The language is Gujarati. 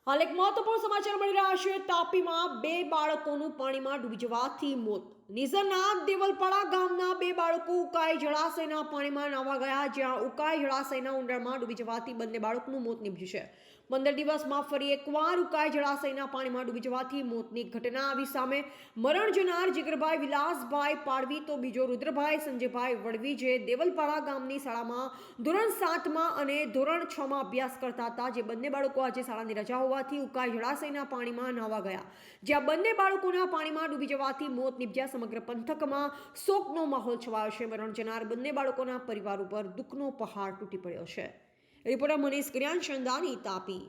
હાલ એક મહત્વપૂર્ણ સમાચાર મળી રહ્યા છે। તાપીમાં 2 બાળકોનું પાણીમાં ડૂબી જવાથી મોત। નિઝરના દેવલપાડા ગામના 2 બાળકો ઉકાઈ જળાશયના પાણીમાં નાહવા ગયા, જ્યાં ઉકાઈ જળાશયના ઊંડાણમાં ડૂબી જવાથી બંને બાળકોનું મોત નીપજ્યું છે। 15 દિવસમાં ફરી એકવાર ઉકાઈ જળાશયના પાણીમાં ડૂબી જવાથી મોતની ઘટના આવી સામે। મરણ જનાર જીગરભાઈ વિલાસભાઈ પાડવી તો બીજો રુદ્રભાઈ સંજયભાઈ વડવી, જે દેવલપાડા ગામની શાળામાં ધોરણ 7માં અને ધોરણ 6માં અભ્યાસ કરતા હતા। જે બંને બાળકો આજે શાળાની રજા હોવાથી ઉકાઈ જળાશયના પાણીમાં નાહવા ગયા, જ્યાં બંને બાળકોના પાણીમાં ડૂબી જવાથી મોત નીપજ્યા। સમગ્ર પંથકમાં શોકનો માહોલ છવાયો છે। મરણ જનાર બંને બાળકોના પરિવાર ઉપર દુઃખનો પહાડ તૂટી પડ્યો છે। રિપોર્ટર મનીષ જ્ઞાન ચંદાની, તાપી।